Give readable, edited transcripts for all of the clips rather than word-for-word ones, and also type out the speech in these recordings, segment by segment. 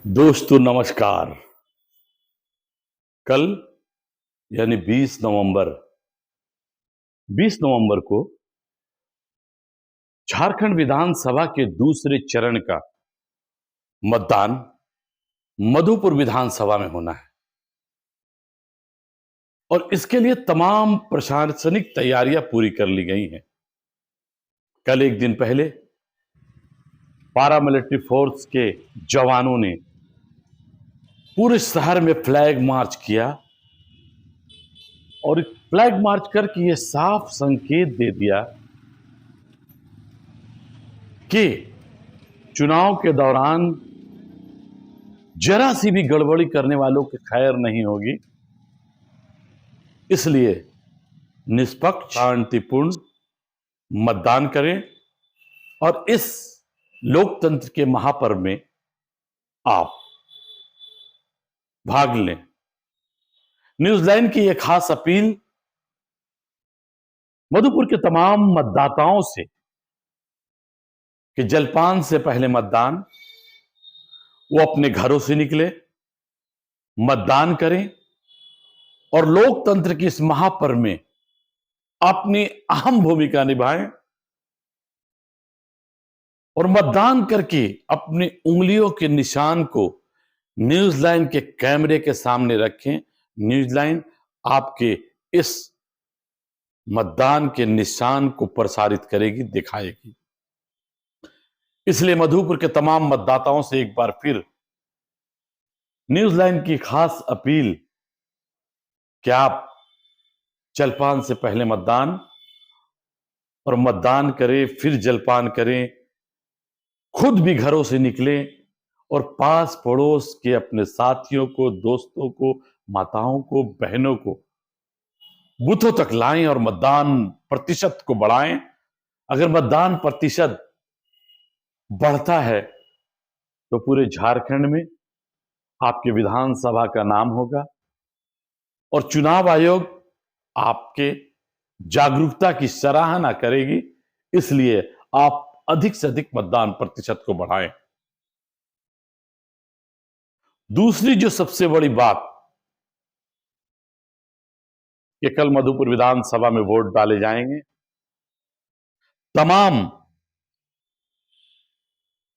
दोस्तों नमस्कार। कल यानी 20 नवंबर को झारखंड विधानसभा के दूसरे चरण का मतदान मधुपुर विधानसभा में होना है और इसके लिए तमाम प्रशासनिक तैयारियां पूरी कर ली गई हैं। कल एक दिन पहले पारामिलिट्री फोर्स के जवानों ने पूरे शहर में फ्लैग मार्च किया और फ्लैग मार्च करके ये साफ संकेत दे दिया कि चुनाव के दौरान जरा सी भी गड़बड़ी करने वालों की खैर नहीं होगी। इसलिए निष्पक्ष शांतिपूर्ण मतदान करें और इस लोकतंत्र के महापर्व में आप भाग लें। न्यूजीलैंड की यह खास अपील मधुपुर के तमाम मतदाताओं से कि जलपान से पहले मतदान, वो अपने घरों से निकले, मतदान करें और लोकतंत्र की इस महापर्व में अपनी अहम भूमिका निभाएं और मतदान करके अपनी उंगलियों के निशान को न्यूजीलैंड के कैमरे के सामने रखें। न्यूजीलैंड आपके इस मतदान के निशान को प्रसारित करेगी, दिखाएगी। इसलिए मधुपुर के तमाम मतदाताओं से एक बार फिर न्यूजीलैंड की खास अपील कि आप जलपान से पहले मतदान और मतदान करें, फिर जलपान करें, खुद भी घरों से निकलें और पास पड़ोस के अपने साथियों को, दोस्तों को, माताओं को, बहनों को बूथों तक लाएं और मतदान प्रतिशत को बढ़ाएं। अगर मतदान प्रतिशत बढ़ता है तो पूरे झारखंड में आपके विधानसभा का नाम होगा और चुनाव आयोग आपके जागरूकता की सराहना करेगी। इसलिए आप अधिक से अधिक मतदान प्रतिशत को बढ़ाएं। दूसरी जो सबसे बड़ी बात कि कल मधुपुर विधानसभा में वोट डाले जाएंगे। तमाम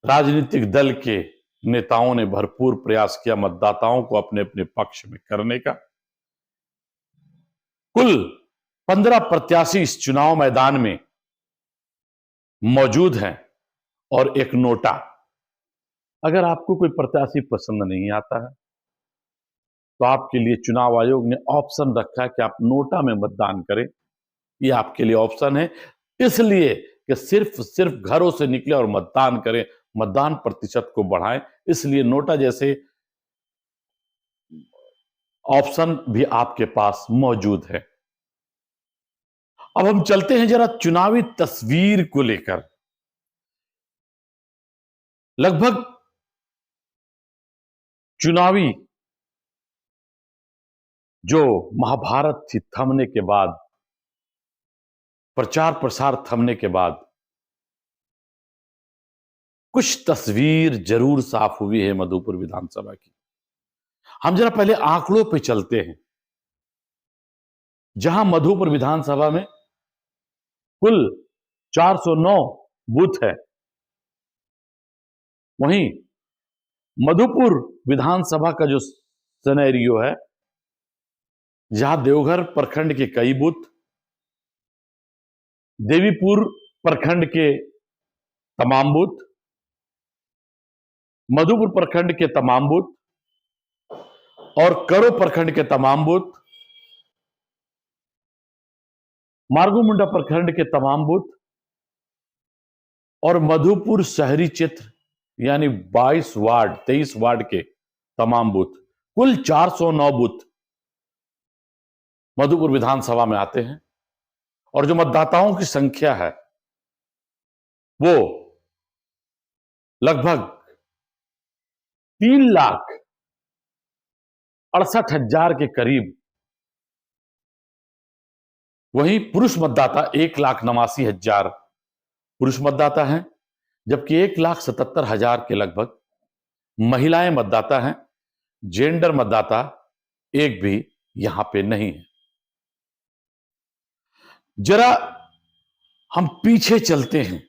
राजनीतिक दल के नेताओं ने भरपूर प्रयास किया मतदाताओं को अपने अपने पक्ष में करने का। कुल 15 प्रत्याशी इस चुनाव मैदान में मौजूद हैं और एक नोटा। अगर आपको कोई प्रत्याशी पसंद नहीं आता है तो आपके लिए चुनाव आयोग ने ऑप्शन रखा है कि आप नोटा में मतदान करें। ये आपके लिए ऑप्शन है, इसलिए कि सिर्फ घरों से निकले और मतदान करें, मतदान प्रतिशत को बढ़ाएं। इसलिए नोटा जैसे ऑप्शन भी आपके पास मौजूद है। अब हम चलते हैं जरा चुनावी तस्वीर को लेकर। लगभग चुनावी जो महाभारत थी थमने के बाद, प्रचार प्रसार थमने के बाद कुछ तस्वीर जरूर साफ हुई है मधुपुर विधानसभा की। हम जरा पहले आंकड़ों पे चलते हैं। जहां मधुपुर विधानसभा में कुल 409 बूथ है, वहीं मधुपुर विधानसभा का जो सिनेरियो है, जहां देवघर प्रखंड के कई बूथ, देवीपुर प्रखंड के तमाम बूथ, मधुपुर प्रखंड के तमाम बूथ और करो प्रखंड के तमाम बूथ, मार्गोमुंडा प्रखंड के तमाम बूथ और मधुपुर शहरी क्षेत्र यानी 22 वार्ड 23 वार्ड के तमाम बूथ, कुल 409 बूथ मधुपुर विधानसभा में आते हैं। और जो मतदाताओं की संख्या है वो लगभग 3,68,000 के करीब। वहीं पुरुष मतदाता 1,89,000 पुरुष मतदाता हैं, जबकि 1,77,000 के लगभग महिलाएं मतदाता हैं, जेंडर मतदाता एक भी यहां पे नहीं है। जरा हम पीछे चलते हैं।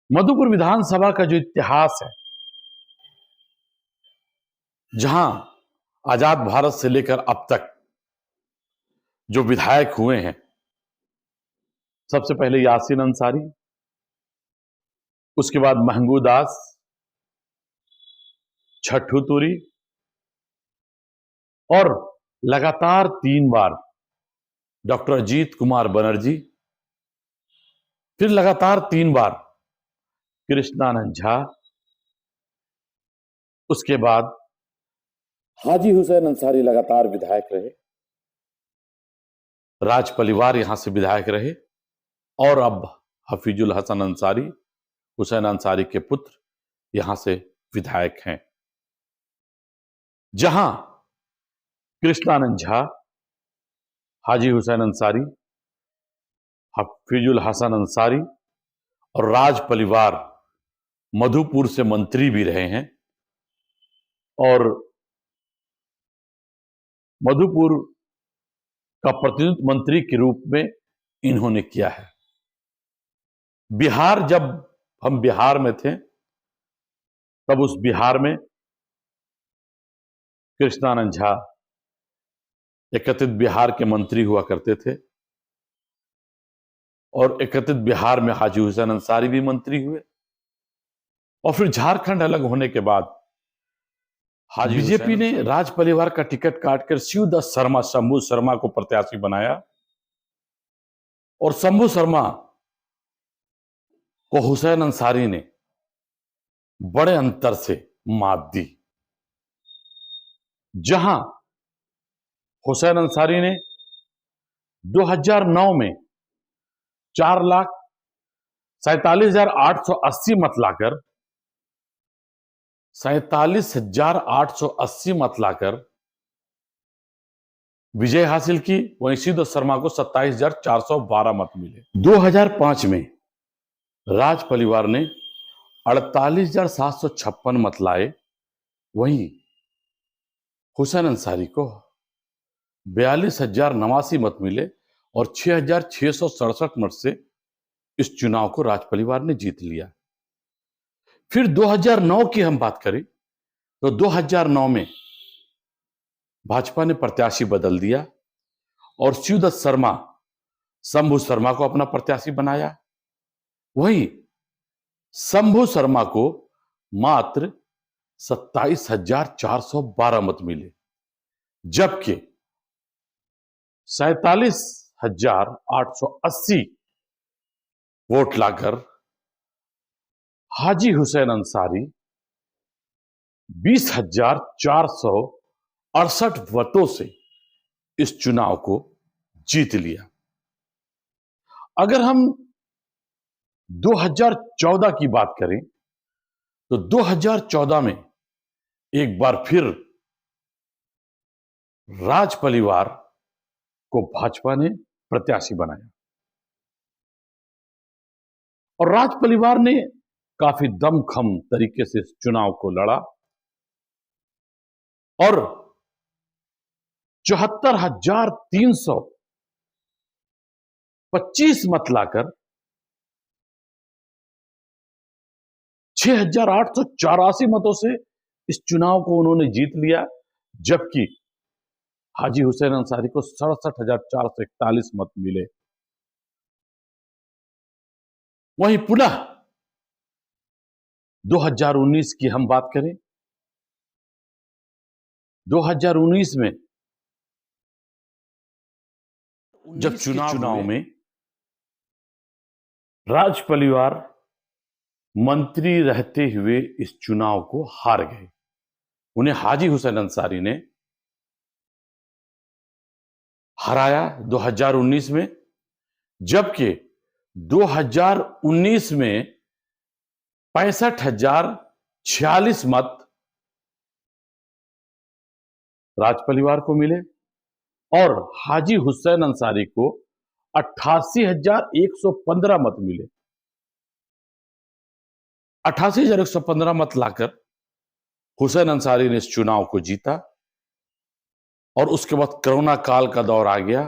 मधुपुर विधानसभा का जो इतिहास है, जहां आजाद भारत से लेकर अब तक जो विधायक हुए हैं, सबसे पहले यासीन अंसारी, उसके बाद महंगू दास, छठू तुरी, और लगातार 3 बार डॉक्टर अजीत कुमार बनर्जी, फिर लगातार 3 बार कृष्णानंद झा, उसके बाद हाजी हुसैन अंसारी लगातार विधायक रहे, राज परिवार यहां से विधायक रहे, और अब हफीजुल हसन अंसारी, हुसैन अंसारी के पुत्र, यहां से विधायक हैं। जहां कृष्णानंद झा, हाजी हुसैन अंसारी, हफीजुल हसन अंसारी और राज परिवार मधुपुर से मंत्री भी रहे हैं, और मधुपुर का प्रतिनिधित्व मंत्री के रूप में इन्होंने किया है। बिहार, जब हम बिहार में थे, तब उस बिहार में कृष्णानंद झा एकत्रित बिहार के मंत्री हुआ करते थे, और एकत्रित बिहार में हाजी हुसैन अंसारी भी मंत्री हुए, और फिर झारखंड अलग होने के बाद बीजेपी ने राज परिवार का टिकट काटकर शिवदास शर्मा, शंभू शर्मा को प्रत्याशी बनाया, और शंभू शर्मा को हुसैन अंसारी ने बड़े अंतर से मात दी। जहां हुसैन अंसारी ने 2009 में 4,47,880 मत लाकर 47,880 मत लाकर विजय हासिल की, वहीं शिवदास शर्मा को 27,412 मत मिले। 2005 में राज परिवार ने 48,756 मत लाए, वहीं हुसैन अंसारी को 42,089 मत मिले, और 6,667 मत से इस चुनाव को राज परिवार ने जीत लिया। फिर 2009 की हम बात करें तो 2009 में भाजपा ने प्रत्याशी बदल दिया, और शिवदत्त शर्मा, शंभू शर्मा को अपना प्रत्याशी बनाया। वहीं शंभू शर्मा को मात्र 27,412 मत मिले, जबकि 47,880 वोट लाकर हाजी हुसैन अंसारी 20,468 वोटों से इस चुनाव को जीत लिया। अगर हम 2014 की बात करें तो 2014 में एक बार फिर राज परिवार को भाजपा ने प्रत्याशी बनाया, और राज परिवार ने काफी दमखम तरीके से इस चुनाव को लड़ा, और 74,325 मत लाकर 6,884 मतों से इस चुनाव को उन्होंने जीत लिया, जबकि हाजी हुसैन अंसारी को 67,441 मत मिले। वहीं पुनः 2019 की हम बात करें, 2019 में जब चुनाव में राज परिवार मंत्री रहते हुए इस चुनाव को हार गए, उन्हें हाजी हुसैन अंसारी ने हराया 2019 में, जबकि 2019 में 65,046 मत राज परिवार को मिले, और हाजी हुसैन अंसारी को 88,115 मत मिले। 88,115 मत लाकर हुसैन अंसारी ने इस चुनाव को जीता। और उसके बाद कोरोना काल का दौर आ गया।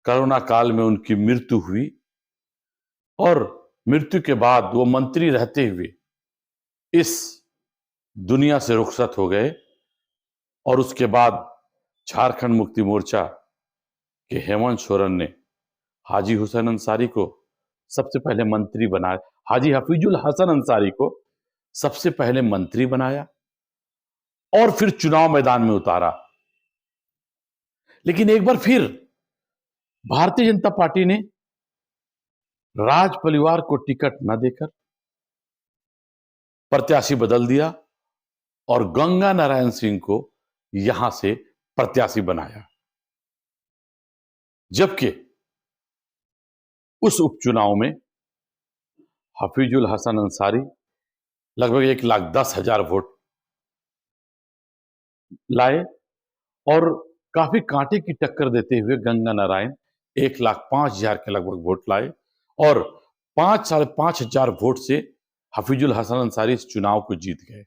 कोरोना काल में उनकी मृत्यु हुई और मृत्यु के बाद वो मंत्री रहते हुए इस दुनिया से रुखसत हो गए। और उसके बाद झारखंड मुक्ति मोर्चा के हेमंत सोरेन ने हाजी हुसैन अंसारी को सबसे पहले मंत्री बनाया। हाजी हफीजुल हसन अंसारी को सबसे पहले मंत्री बनाया और फिर चुनाव मैदान में उतारा। लेकिन एक बार फिर भारतीय जनता पार्टी ने राज परिवार को टिकट न देकर प्रत्याशी बदल दिया और गंगा नारायण सिंह को यहां से प्रत्याशी बनाया। जबकि उस उपचुनाव में हफीजुल हसन अंसारी लगभग 1,10,000 वोट लाए और काफी कांटे की टक्कर देते हुए गंगा नारायण 1,05,000 के लगभग वोट लाए और 5,500 वोट से हफीजुल हसन अंसारी इस चुनाव को जीत गए।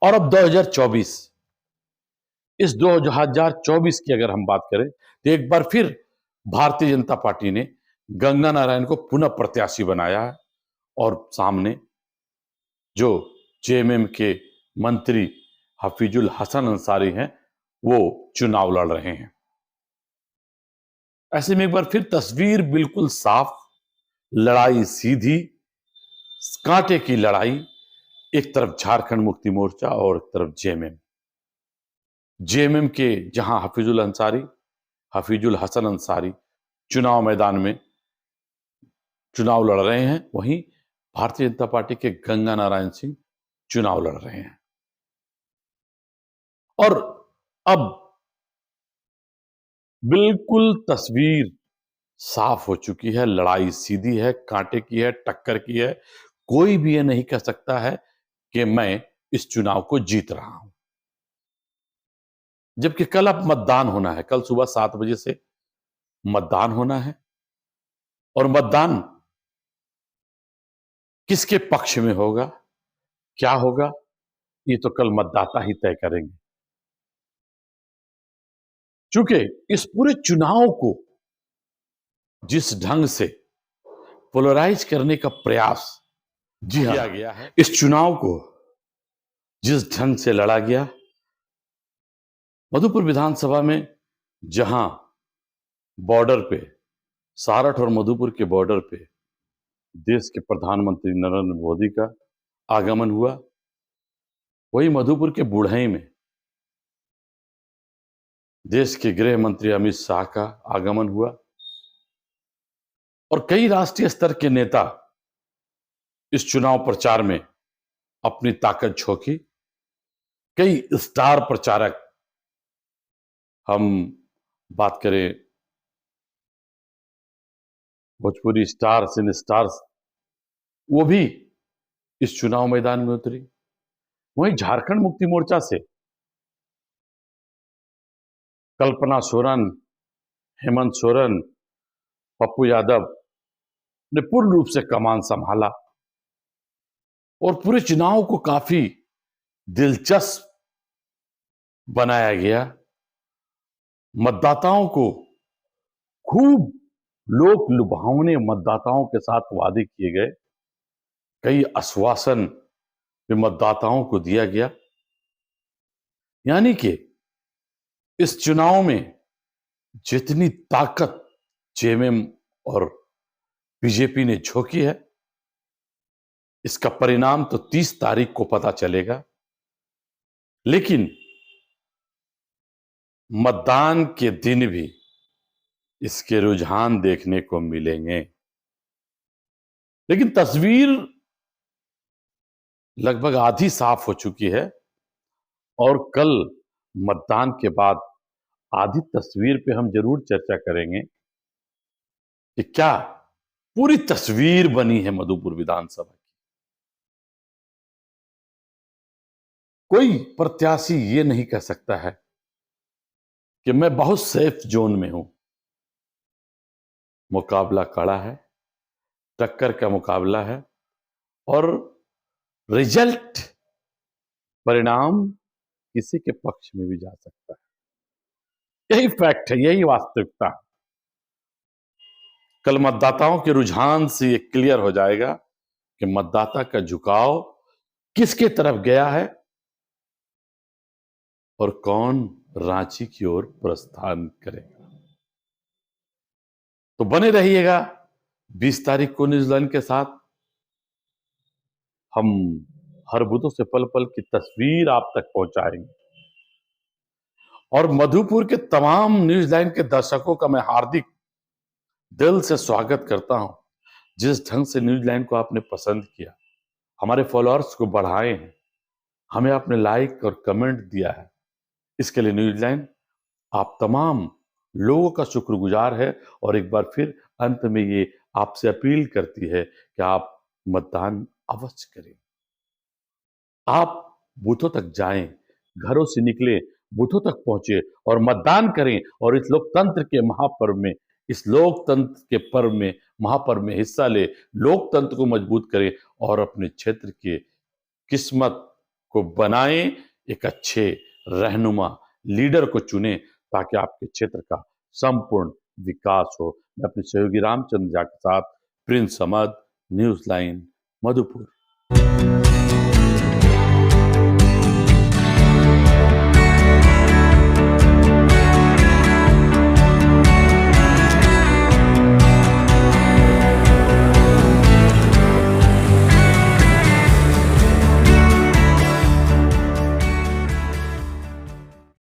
और अब 2024, इस 2024 की अगर हम बात करें तो एक बार फिर भारतीय जनता पार्टी ने गंगा नारायण को पुनः प्रत्याशी बनाया है और सामने जो जेएमएम के मंत्री हफीजुल हसन अंसारी हैं वो चुनाव लड़ रहे हैं। ऐसे में एक बार फिर तस्वीर बिल्कुल साफ, लड़ाई सीधी, कांटे की लड़ाई। एक तरफ झारखंड मुक्ति मोर्चा और एक तरफ जेएमएम के जहां हफीजुल हसन अंसारी चुनाव मैदान में चुनाव लड़ रहे हैं, वहीं भारतीय जनता पार्टी के गंगा नारायण सिंह चुनाव लड़ रहे हैं। और अब बिल्कुल तस्वीर साफ हो चुकी है, लड़ाई सीधी है, कांटे की है, टक्कर की है। कोई भी ये नहीं कह सकता है कि मैं इस चुनाव को जीत रहा हूं। जबकि कल अब मतदान होना है, कल सुबह 7 बजे से मतदान होना है और मतदान किसके पक्ष में होगा, क्या होगा, ये तो कल मतदाता ही तय करेंगे। चूंकि इस पूरे चुनाव को जिस ढंग से पोलराइज करने का प्रयास किया गया है, इस चुनाव को जिस ढंग से लड़ा गया, मधुपुर विधानसभा में जहां बॉर्डर पे, सारठ और मधुपुर के बॉर्डर पे देश के प्रधानमंत्री नरेंद्र मोदी का आगमन हुआ, वही मधुपुर के बुढ़ई में देश के गृह मंत्री अमित शाह का आगमन हुआ और कई राष्ट्रीय स्तर के नेता इस चुनाव प्रचार में अपनी ताकत झोंकी। कई स्टार प्रचारक, हम बात करें भोजपुरी स्टार, सिने स्टार्स, वो भी इस चुनाव मैदान में उतरी। वहीं झारखंड मुक्ति मोर्चा से कल्पना सोरेन, हेमंत सोरेन, पप्पू यादव ने पूर्ण रूप से कमान संभाला और पूरे चुनाव को काफी दिलचस्प बनाया गया। मतदाताओं को खूब लोक लुभावने मतदाताओं के साथ वादे किए गए, कई आश्वासन भी मतदाताओं को दिया गया। यानी कि इस चुनाव में जितनी ताकत जेएमएम और बीजेपी ने झोंकी है, इसका परिणाम तो 30 तारीख को पता चलेगा। लेकिन मतदान के दिन भी इसके रुझान देखने को मिलेंगे। लेकिन तस्वीर लगभग आधी साफ हो चुकी है और कल मतदान के बाद आधी तस्वीर पे हम जरूर चर्चा करेंगे कि क्या पूरी तस्वीर बनी है मधुपुर विधानसभा की। कोई प्रत्याशी ये नहीं कह सकता है कि मैं बहुत सेफ जोन में हूं। मुकाबला कड़ा है, टक्कर का मुकाबला है और रिजल्ट, परिणाम किसी के पक्ष में भी जा सकता है। यही फैक्ट है, यही वास्तविकता है। कल मतदाताओं के रुझान से ये क्लियर हो जाएगा कि मतदाता का झुकाव किसके तरफ गया है और कौन रांची की ओर प्रस्थान करेगा। तो बने रहिएगा 20 तारीख को न्यूजीलैंड के साथ। हम हर बूथों से पल पल की तस्वीर आप तक पहुंचाएंगे और मधुपुर के तमाम न्यूजीलैंड के दर्शकों का मैं हार्दिक दिल से स्वागत करता हूं। जिस ढंग से न्यूजीलैंड को आपने पसंद किया, हमारे फॉलोअर्स को बढ़ाए हैं, हमें आपने लाइक और कमेंट दिया है, इसके लिए न्यूजीलैंड आप तमाम लोगों का शुक्रगुजार है। और एक बार फिर अंत में ये आपसे अपील करती है कि आप मतदान अवश्य करें। आप बूथों तक जाएं, घरों से निकले, बूथों तक पहुंचे और मतदान करें और इस लोकतंत्र के महापर्व में, इस लोकतंत्र के पर्व में, महापर्व में हिस्सा ले, लोकतंत्र को मजबूत करें और अपने क्षेत्र के किस्मत को बनाएं, एक अच्छे रहनुमा लीडर को चुने ताकि आपके क्षेत्र का संपूर्ण विकास हो। मैं अपने सहयोगी रामचंद्र झा के साथ Prince Ahmad, news line, Madhupur.